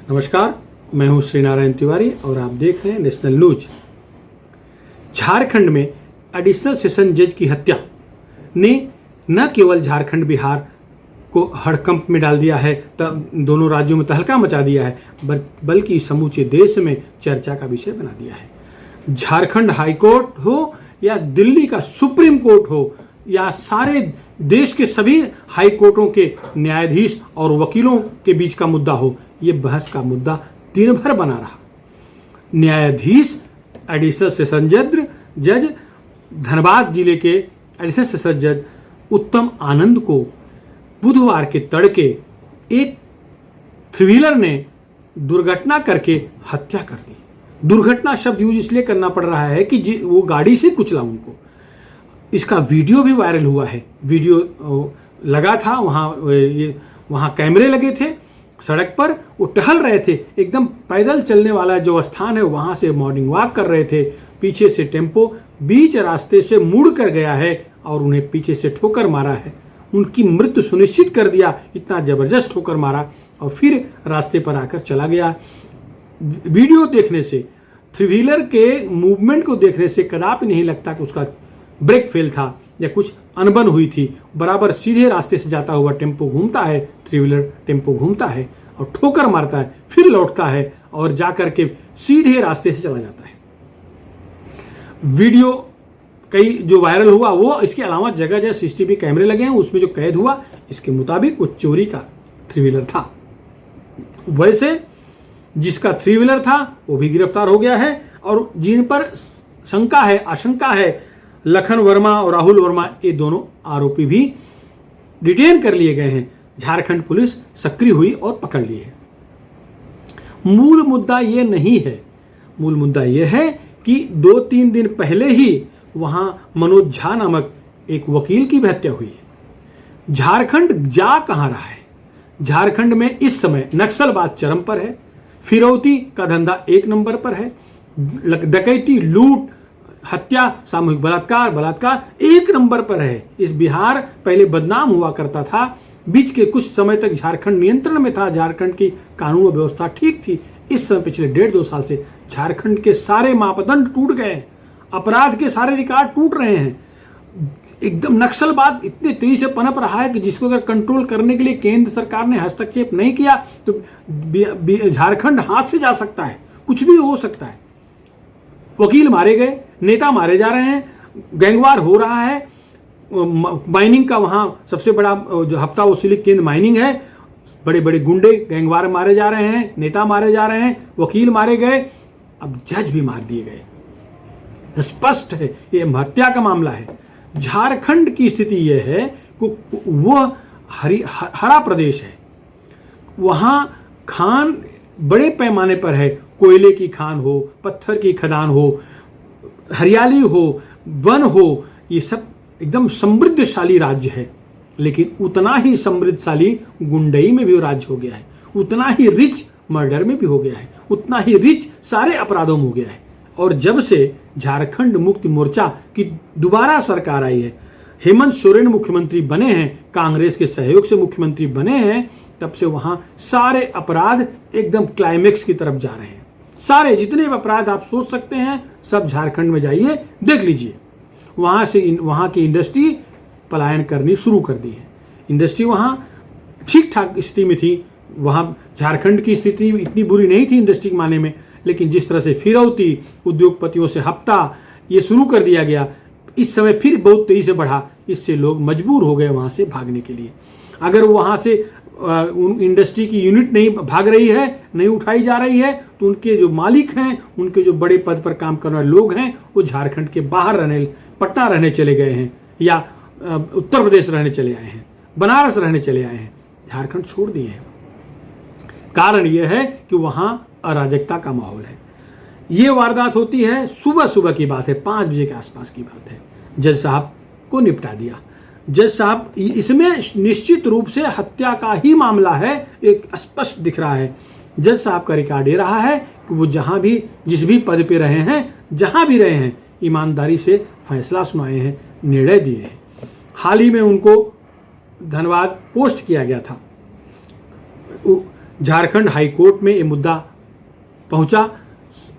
नमस्कार, मैं हूं श्रीनारायण तिवारी और आप देख रहे हैं नेशनल न्यूज। झारखंड में एडिशनल सेशन जज की हत्या ने न केवल झारखंड बिहार को हड़कंप में डाल दिया है, दोनों राज्यों में तहलका मचा दिया है, बल्कि समूचे देश में चर्चा का विषय बना दिया है। झारखंड हाईकोर्ट हो या दिल्ली का सुप्रीम कोर्ट हो या सारे देश के सभी हाई कोर्टों के न्यायाधीश और वकीलों के बीच का मुद्दा हो, ये बहस का मुद्दा दिन भर बना रहा। न्यायाधीश एडिशनल सेशन जज धनबाद जिले के एडिशनल सेशन जज उत्तम आनंद को बुधवार के तड़के एक थ्री व्हीलर ने दुर्घटना करके हत्या कर दी। दुर्घटना शब्द यूज इसलिए करना पड़ रहा है कि वो गाड़ी से कुचला उनको। इसका वीडियो भी वायरल हुआ है। वीडियो लगा था, वहाँ कैमरे लगे थे सड़क पर, वो टहल रहे थे, एकदम पैदल चलने वाला जो स्थान है वहाँ से मॉर्निंग वॉक कर रहे थे। पीछे से टेम्पो बीच रास्ते से मुड़ कर गया है और उन्हें पीछे से ठोकर मारा है। उनकी मृत्यु सुनिश्चित कर दिया, इतना ज़बरदस्त ठोकर मारा और फिर रास्ते पर आकर चला गया। वीडियो देखने से, थ्री व्हीलर के मूवमेंट को देखने से कदापि नहीं लगता कि उसका ब्रेक फेल था या कुछ अनबन हुई थी। बराबर सीधे रास्ते से जाता हुआ टेम्पो घूमता है, थ्री व्हीलर टेम्पो घूमता है और ठोकर मारता है, फिर लौटता है और जाकर के सीधे रास्ते से चला जाता है। वीडियो कई जो वायरल हुआ वो, इसके अलावा जगह जगह सीसीटीवी कैमरे लगे हैं, उसमें जो कैद हुआ इसके मुताबिक वो चोरी का थ्री व्हीलर था। वैसे जिसका थ्री व्हीलर था वो भी गिरफ्तार हो गया है और जिन पर शंका है, आशंका है, लखन वर्मा और राहुल वर्मा, ये दोनों आरोपी भी डिटेन कर लिए गए हैं। झारखंड पुलिस सक्रिय हुई और पकड़ लिए है। मूल मुद्दा ये नहीं है, मूल मुद्दा ये है कि 2-3 दिन पहले ही वहां मनोज झा नामक एक वकील की भी हत्या हुई है। झारखंड जा कहां रहा है? झारखंड में इस समय नक्सलवाद चरम पर है, फिरौती का धंधा 1 नंबर पर है, डकैती, लूट, हत्या, सामूहिक बलात्कार 1 नंबर पर है। इस बिहार पहले बदनाम हुआ करता था, बीच के कुछ समय तक झारखंड नियंत्रण में था, झारखंड की कानून व्यवस्था ठीक थी। इस समय पिछले 1.5-2 साल से झारखंड के सारे मापदंड टूट गए, अपराध के सारे रिकॉर्ड टूट रहे हैं। एकदम नक्सलवाद इतने तेजी से पनप रहा है कि जिसको अगर कंट्रोल करने के लिए केंद्र सरकार ने हस्तक्षेप नहीं किया तो झारखंड हाथ से जा सकता है, कुछ भी हो सकता है। वकील मारे गए, नेता मारे जा रहे हैं, गैंगवार हो रहा है, माइनिंग का वहाँ सबसे बड़ा जो हफ्ता वसूली केंद्र माइनिंग है, बड़े बड़े गुंडे गैंगवार मारे जा रहे हैं, नेता मारे जा रहे हैं, वकील मारे गए, अब जज भी मार दिए गए। स्पष्ट है ये हत्या का मामला है। झारखंड की स्थिति यह है कि वह हरा प्रदेश है, वहाँ खान बड़े पैमाने पर है, कोयले की खान हो, पत्थर की खदान हो, हरियाली हो, वन हो, ये सब एकदम समृद्धशाली राज्य है। लेकिन उतना ही समृद्धशाली गुंडई में भी राज्य हो गया है, उतना ही रिच मर्डर में भी हो गया है, उतना ही रिच सारे अपराधों में हो गया है। और जब से झारखंड मुक्ति मोर्चा की दोबारा सरकार आई है, हेमंत सोरेन मुख्यमंत्री बने हैं, कांग्रेस के सहयोग से मुख्यमंत्री बने हैं, तब से वहां सारे अपराध एकदम क्लाइमेक्स की तरफ जा रहे हैं। सारे जितने अपराध आप सोच सकते हैं सब झारखंड में जाइए, देख लीजिए। वहाँ की इंडस्ट्री पलायन करनी शुरू कर दी है। इंडस्ट्री वहाँ ठीक ठाक स्थिति में थी, वहाँ झारखंड की स्थिति इतनी बुरी नहीं थी इंडस्ट्री के माने में, लेकिन जिस तरह से फिरौती, उद्योगपतियों से हफ्ता ये शुरू कर दिया गया, इस समय फिर बहुत तेजी से बढ़ा, इससे लोग मजबूर हो गए वहाँ से भागने के लिए। अगर वहाँ से इंडस्ट्री की यूनिट नहीं भाग रही है, नहीं उठाई जा रही है, तो उनके जो मालिक हैं, उनके जो बड़े पद पर काम करने वाले लोग हैं, वो झारखंड के बाहर पटना रहने चले गए हैं या उत्तर प्रदेश रहने चले आए हैं, बनारस रहने चले आए हैं, झारखंड छोड़ दिए हैं। कारण यह है कि वहाँ अराजकता का माहौल है। ये वारदात होती है, सुबह की बात है, 5 बजे के आसपास की बात है। जज साहब को निपटा दिया। जज साहब, इसमें निश्चित रूप से हत्या का ही मामला है, एक स्पष्ट दिख रहा है। जज साहब का रिकॉर्ड ये रहा है कि वो जहां भी जिस भी पद पे रहे हैं, जहां भी रहे हैं, ईमानदारी से फैसला सुनाए हैं, निर्णय दिए हैं। हाल ही में उनको धन्यवाद पोस्ट किया गया था। झारखंड हाई कोर्ट में ये मुद्दा पहुंचा,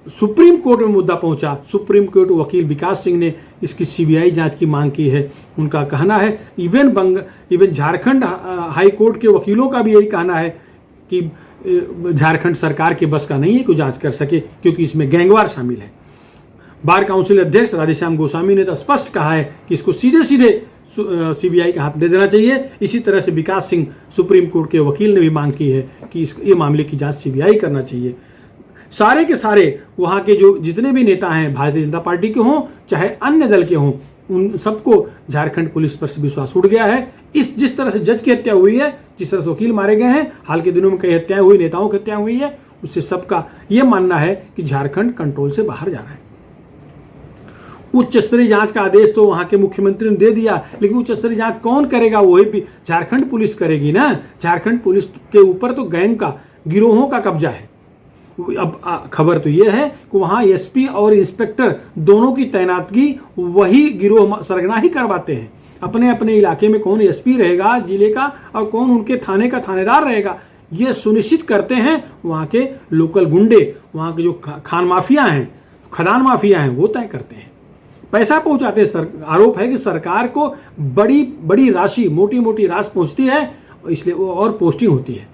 सुप्रीम कोर्ट में मुद्दा पहुंचा। सुप्रीम कोर्ट वकील विकास सिंह ने इसकी सीबीआई जांच की मांग की है। उनका कहना है, इवन झारखंड हाई कोर्ट के वकीलों का भी यही कहना है कि झारखंड सरकार के बस का नहीं है कि जांच कर सके, क्योंकि इसमें गैंगवार शामिल है। बार काउंसिल अध्यक्ष राधेश्याम गोस्वामी ने तो स्पष्ट कहा है कि इसको सीधे सीधे सीबीआई के हाथ दे देना चाहिए। इसी तरह से विकास सिंह, सुप्रीम कोर्ट के वकील, ने भी मांग की है कि ये मामले की जांच सीबीआई करना चाहिए। सारे के सारे वहाँ के जो जितने भी नेता हैं, भारतीय जनता पार्टी के हों चाहे अन्य दल के हों, उन सबको झारखंड पुलिस पर विश्वास उठ गया है। जिस तरह से जज की हत्या हुई है, जिस तरह से वकील मारे गए हैं, हाल के दिनों में कई हत्याएं हुई, नेताओं की हत्या हुई है, उससे सबका ये मानना है कि झारखंड कंट्रोल से बाहर जा रहा है। उच्च स्तरीय जांच का आदेश तो वहां के मुख्यमंत्री ने दे दिया, लेकिन उच्च स्तरीय जांच कौन करेगा? वही भी झारखंड पुलिस करेगी ना। झारखंड पुलिस के ऊपर तो गैंग का, गिरोहों का कब्जा है। अब खबर तो यह है कि वहां एसपी और इंस्पेक्टर दोनों की तैनातगी वही गिरोह सरगना ही करवाते हैं। अपने अपने इलाके में कौन एसपी रहेगा जिले का और कौन उनके थाने का थानेदार रहेगा, ये सुनिश्चित करते हैं वहां के लोकल गुंडे, वहां के जो खान माफिया हैं, खदान माफिया हैं, वो तय करते हैं, पैसा पहुंचाते हैं। आरोप है कि सरकार को बड़ी बड़ी राशि, मोटी मोटी राशि पहुंचती है, इसलिए वो और पोस्टिंग होती है।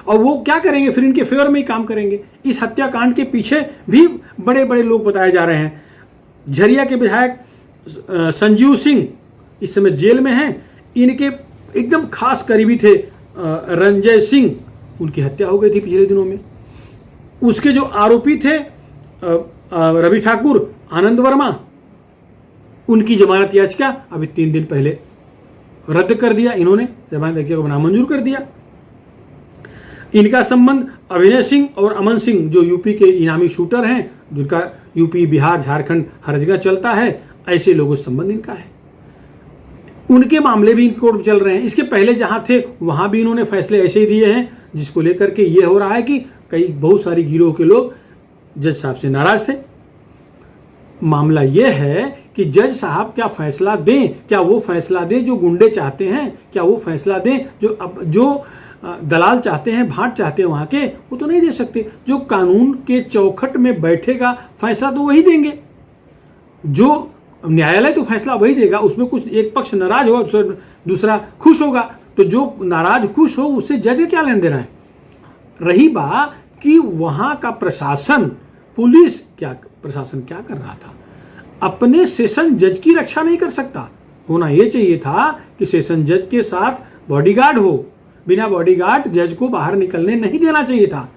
और वो क्या करेंगे? फिर इनके फेवर में ही काम करेंगे। इस हत्याकांड के पीछे भी बड़े बड़े लोग बताए जा रहे हैं। झरिया के विधायक संजीव सिंह इस समय जेल में हैं। इनके एकदम खास करीबी थे रंजय सिंह, उनकी हत्या हो गई थी पिछले दिनों में। उसके जो आरोपी थे रवि ठाकुर, आनंद वर्मा, उनकी जमानत याचिका अभी 3 दिन पहले रद्द कर दिया इन्होंने, जमानत याचिका को नामंजूर कर दिया। इनका संबंध अभिनय सिंह और अमन सिंह, जो यूपी के इनामी शूटर हैं, जिनका यूपी, बिहार, झारखंड हर जगह चलता है, ऐसे लोगों से संबंध इनका है। उनके मामले भी इन कोर्ट चल रहे हैं। इसके पहले जहां थे वहां भी इन्होंने फैसले ऐसे ही दिए हैं, जिसको लेकर के ये हो रहा है कि बहुत सारी गिरोह के लोग जज साहब से नाराज थे। मामला यह है कि जज साहब क्या फैसला दें, क्या वो फैसला दें जो गुंडे चाहते हैं, क्या वो फैसला दें जो दलाल चाहते हैं, भाट चाहते हैं वहां के, वो तो नहीं दे सकते। जो कानून के चौखट में बैठेगा फैसला तो वही देंगे। जो न्यायालय तो फैसला वही देगा, उसमें कुछ एक पक्ष नाराज होगा, दूसरा खुश होगा, तो जो नाराज खुश हो उससे जज क्या लेना देना है। रही बात कि वहां का प्रशासन, पुलिस, प्रशासन क्या कर रहा था? अपने सेशन जज की रक्षा नहीं कर सकता। होना यह चाहिए था कि सेशन जज के साथ बॉडीगार्ड हो, बिना बॉडीगार्ड जज को बाहर निकलने नहीं देना चाहिए था।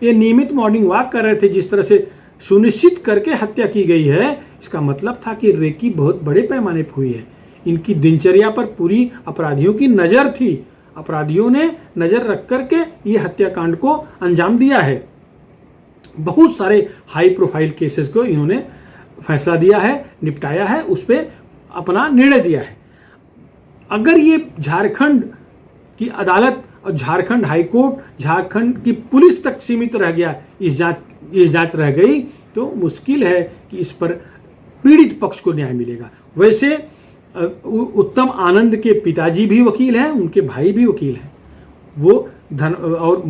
ये नियमित मॉर्निंग वॉक कर रहे थे, जिस तरह से सुनिश्चित करके हत्या की गई है, इसका मतलब था कि रेकी बहुत बड़े पैमाने पर हुई है। इनकी दिनचर्या पर पूरी अपराधियों की नजर थी। अपराधियों ने नजर रख करके ये हत्याकांड को अंजाम दिया है। बहुत सारे हाई प्रोफाइल केसेस को इन्होंने फैसला दिया है, निपटाया है, उस पर अपना निर्णय दिया है। अगर ये झारखंड की अदालत और झारखंड हाई कोर्ट, झारखंड की पुलिस तक सीमित रह गया, ये जांच रह गई, तो मुश्किल है कि इस पर पीड़ित पक्ष को न्याय मिलेगा। वैसे उत्तम आनंद के पिताजी भी वकील हैं, उनके भाई भी वकील हैं, वो धन और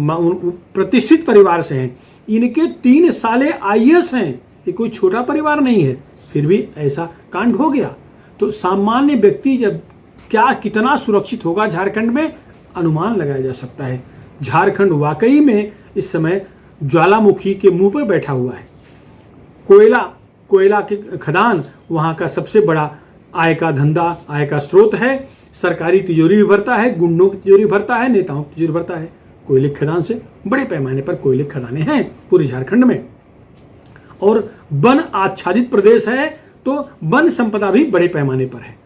प्रतिष्ठित परिवार से हैं। इनके 3 साले आईएएस हैं, ये कोई छोटा परिवार नहीं है। फिर भी ऐसा कांड हो गया तो सामान्य व्यक्ति जब कितना सुरक्षित होगा झारखंड में, अनुमान लगाया जा सकता है। झारखंड वाकई में इस समय ज्वालामुखी के मुंह पर बैठा हुआ है। कोयला के खदान वहां का सबसे बड़ा आय का धंधा, आय का स्रोत है। सरकारी तिजोरी भी भरता है, गुंडों की तिजोरी भरता है, नेताओं की तिजोरी भरता है। कोयले खदान से बड़े पैमाने पर कोयले खदानें हैं पूरे झारखंड में, और वन आच्छादित प्रदेश है तो वन संपदा भी बड़े पैमाने पर है।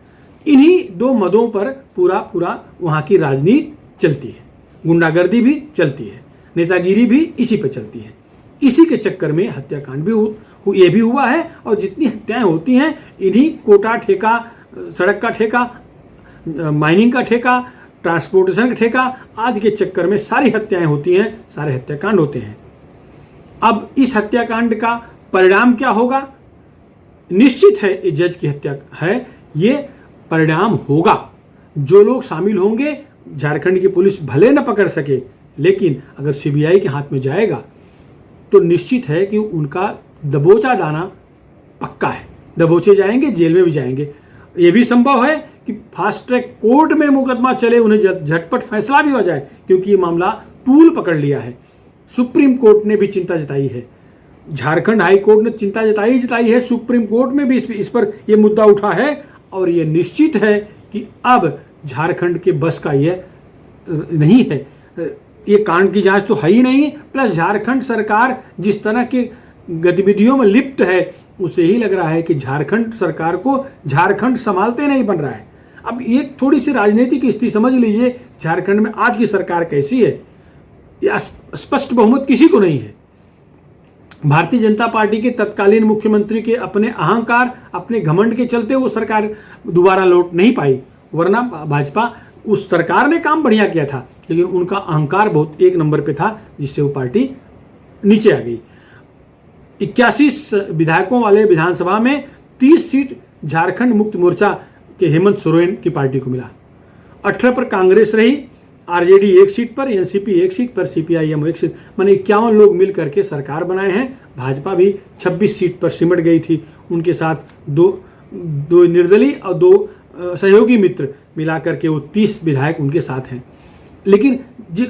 इन्हीं 2 मदों पर पूरा वहां की राजनीति चलती है, गुंडागर्दी भी चलती है, नेतागिरी भी इसी पर चलती है। इसी के चक्कर में हत्याकांड भी ये भी हुआ है, और जितनी हत्याएं होती हैं इन्हीं कोटा ठेका, सड़क का ठेका, माइनिंग का ठेका, ट्रांसपोर्टेशन का ठेका आदि के चक्कर में सारी हत्याएं होती हैं, सारे हत्याकांड होते हैं। अब इस हत्याकांड का परिणाम क्या होगा? निश्चित है ये जज की हत्या है, ये परिणाम होगा। जो लोग शामिल होंगे, झारखंड की पुलिस भले न पकड़ सके, लेकिन अगर सीबीआई के हाथ में जाएगा तो निश्चित है कि उनका दबोचा दाना पक्का है, दबोचे जाएंगे, जेल में भी जाएंगे। ये भी संभव है कि फास्ट ट्रैक कोर्ट में मुकदमा चले, उन्हें झटपट फैसला भी हो जाए, क्योंकि ये मामला तूल पकड़ लिया है। सुप्रीम कोर्ट ने भी चिंता जताई है, झारखंड हाई कोर्ट ने चिंता जताई है, सुप्रीम कोर्ट में भी इस पर यह मुद्दा उठा है और ये निश्चित है कि अब झारखंड के बस का ये नहीं है, ये कांड की जांच तो है ही नहीं, प्लस झारखंड सरकार जिस तरह के गतिविधियों में लिप्त है उसे ही लग रहा है कि झारखंड सरकार को झारखंड संभालते नहीं बन रहा है। अब एक थोड़ी सी राजनीतिक स्थिति समझ लीजिए, झारखंड में आज की सरकार कैसी है, यह स्पष्ट बहुमत किसी को नहीं है। भारतीय जनता पार्टी के तत्कालीन मुख्यमंत्री के अपने अहंकार, अपने घमंड के चलते वो सरकार दोबारा लौट नहीं पाई, वरना भाजपा उस सरकार ने काम बढ़िया किया था, लेकिन उनका अहंकार बहुत एक नंबर पे था, जिससे वो पार्टी नीचे आ गई। 81 विधायकों वाले विधानसभा में 30 सीट झारखंड मुक्ति मोर्चा के हेमंत सोरेन की पार्टी को मिला। 18 पर कांग्रेस रही, आरजेडी 1 सीट पर, एनसीपी 1 सीट पर, सीपीआईएम 1 सीट, माने 51 लोग मिल करके सरकार बनाए हैं। भाजपा भी 26 सीट पर सिमट गई थी, उनके साथ दो निर्दलीय और 2 सहयोगी मित्र मिलाकर के वो 30 विधायक उनके साथ हैं। लेकिन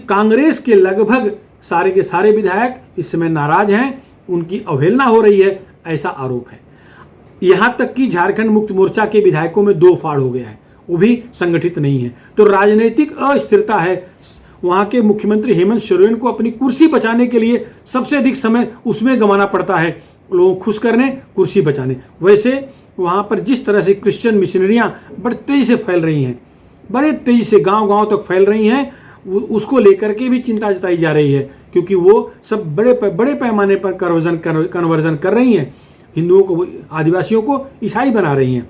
कांग्रेस के लगभग सारे के सारे विधायक इस समय नाराज हैं, उनकी अवहेलना हो रही है, ऐसा आरोप है। यहां तक कि झारखंड मुक्ति मोर्चा के विधायकों में 2 फाड़ हो गया है, वो भी संगठित नहीं है। तो राजनीतिक अस्थिरता है। वहां के मुख्यमंत्री हेमंत सोरेन को अपनी कुर्सी बचाने के लिए सबसे अधिक समय उसमें गंवाना पड़ता है, लोगों को खुश करने, कुर्सी बचाने। वैसे वहां पर जिस तरह से क्रिश्चियन मिशनरियां बड़े तेजी से फैल रही हैं, बड़े तेजी से गांव-गांव तक फैल रही हैं, उसको लेकर के भी चिंता जताई जा रही है, क्योंकि वो सब बड़े पैमाने पर कन्वर्जन कर रही हैं, हिंदुओं को, आदिवासियों को ईसाई बना रही हैं।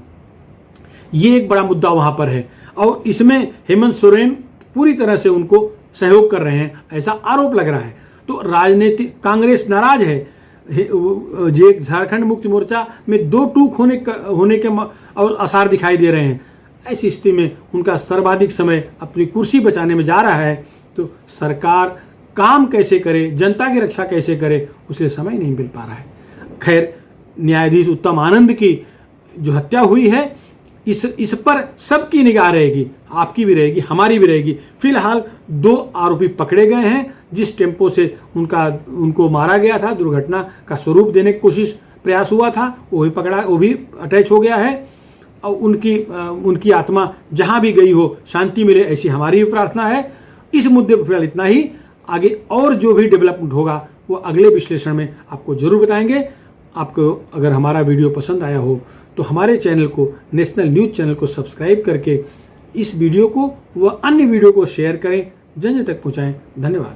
ये एक बड़ा मुद्दा वहां पर है और इसमें हेमंत सोरेन पूरी तरह से उनको सहयोग कर रहे हैं, ऐसा आरोप लग रहा है। तो राजनीतिक कांग्रेस नाराज है, झारखंड मुक्ति मोर्चा में 2 टूक होने के और आसार दिखाई दे रहे हैं। ऐसी स्थिति में उनका सर्वाधिक समय अपनी कुर्सी बचाने में जा रहा है, तो सरकार काम कैसे करे, जनता की रक्षा कैसे करे, उसे समय नहीं मिल पा रहा है। खैर, न्यायाधीश उत्तम आनंद की जो हत्या हुई है, इस पर सबकी निगाह रहेगी, आपकी भी रहेगी, हमारी भी रहेगी। फिलहाल 2 आरोपी पकड़े गए हैं, जिस टेम्पो से उनको मारा गया था, दुर्घटना का स्वरूप देने की प्रयास हुआ था, वो भी पकड़ा, वो भी अटैच हो गया है। और उनकी आत्मा जहां भी गई हो शांति मिले, ऐसी हमारी भी प्रार्थना है। इस मुद्दे पर फिलहाल इतना ही, आगे और जो भी डेवलपमेंट होगा वो अगले विश्लेषण में आपको जरूर बताएंगे। आपको अगर हमारा वीडियो पसंद आया हो तो हमारे चैनल को, नेशनल न्यूज़ चैनल को सब्सक्राइब करके इस वीडियो को व अन्य वीडियो को शेयर करें, जन जन तक पहुँचाएँ। धन्यवाद।